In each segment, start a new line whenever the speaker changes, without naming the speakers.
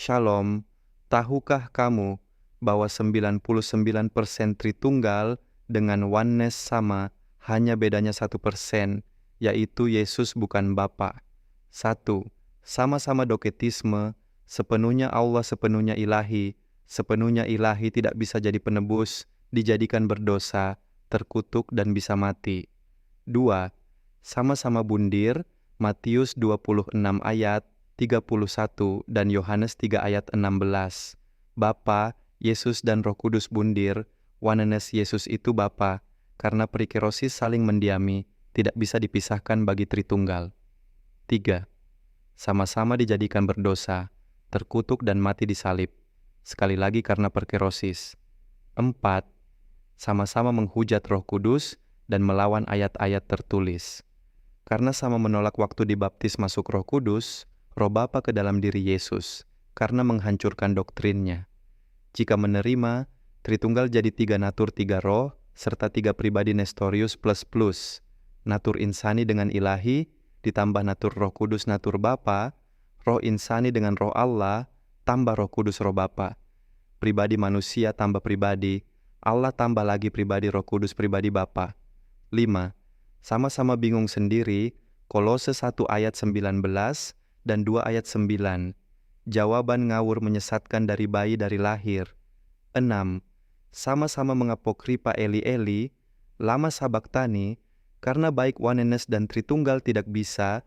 Shalom, tahukah kamu bahwa 99% Tritunggal dengan oneness sama, hanya bedanya 1%, yaitu Yesus bukan Bapa. 1. Sama-sama doketisme, sepenuhnya Allah, sepenuhnya ilahi. Sepenuhnya ilahi tidak bisa jadi penebus, dijadikan berdosa, terkutuk dan bisa mati. 2. Sama-sama bundir, Matius 26 ayat 31 dan Yohanes 3 ayat 16. Bapa, Yesus dan Roh Kudus bundir, oneness Yesus itu Bapa, karena perikerosis saling mendiami, tidak bisa dipisahkan bagi Tritunggal. 3. Sama-sama dijadikan berdosa, terkutuk dan mati di salib, sekali lagi karena perikerosis. 4. Sama-sama menghujat Roh Kudus dan melawan ayat-ayat tertulis. Karena sama menolak waktu dibaptis masuk Roh Kudus, Roh Bapa ke dalam diri Yesus, karena menghancurkan doktrinnya. Jika menerima, Tritunggal jadi 3 natur 3 roh, serta 3 pribadi Nestorius plus. Natur insani dengan ilahi, ditambah natur Roh Kudus natur Bapa, roh insani dengan roh Allah, tambah Roh Kudus roh Bapa. Pribadi manusia tambah pribadi, Allah tambah lagi pribadi Roh Kudus pribadi Bapa. 5. Sama-sama bingung sendiri, Kolose 1 ayat 19 dan 2 ayat 9. Jawaban ngawur menyesatkan dari bayi dari lahir. 6. Sama-sama mengapokripa Eli, lama sabaktani, karena baik oneness dan Tritunggal tidak bisa,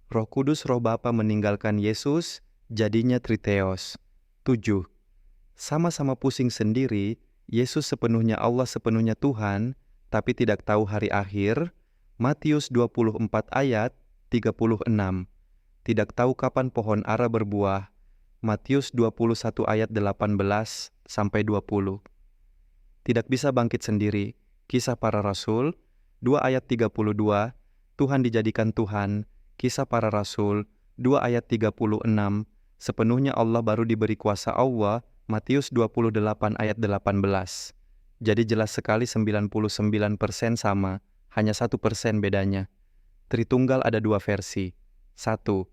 Roh Kudus roh Bapa meninggalkan Yesus, jadinya Triteos. 7. Sama-sama pusing sendiri, Yesus sepenuhnya Allah sepenuhnya Tuhan, tapi tidak tahu hari akhir, Matius 24 ayat 36. Tidak tahu kapan pohon ara berbuah, Matius 21 ayat 18-20. Tidak bisa bangkit sendiri, Kisah Para Rasul 2 ayat 32, Tuhan dijadikan Tuhan, Kisah Para Rasul 2 ayat 36, sepenuhnya Allah baru diberi kuasa Allah, Matius 28 ayat 18. Jadi jelas sekali 99% sama, hanya 1% bedanya. Tritunggal ada 2 versi. 1.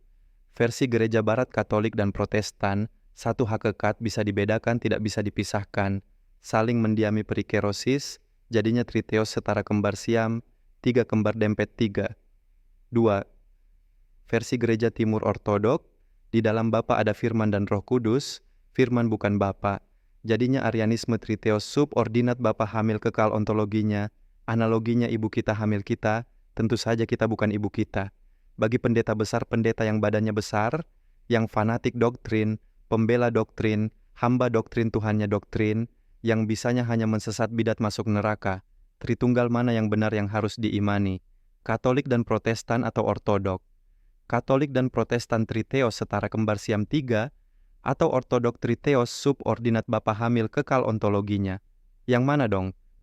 Versi Gereja Barat Katolik dan Protestan, satu hakikat bisa dibedakan tidak bisa dipisahkan, saling mendiami perikerosis, jadinya Triteos setara kembar siam, 3 kembar dempet 3. 2. Versi Gereja Timur Ortodok, di dalam Bapa ada Firman dan Roh Kudus, Firman bukan Bapa, jadinya Arianisme Triteos subordinat Bapa hamil kekal ontologinya, analoginya ibu kita hamil kita, tentu saja kita bukan ibu kita. Bagi pendeta besar, pendeta yang badannya besar, yang fanatik doktrin, pembela doktrin, hamba doktrin Tuhannya doktrin, yang bisanya hanya mensesat bidat masuk neraka, Tritunggal mana yang benar yang harus diimani? Katolik dan Protestan atau Ortodok? Katolik dan Protestan Triteos setara kembar siam 3, atau Ortodok Triteos subordinat Bapa hamil kekal ontologinya? Yang mana dong?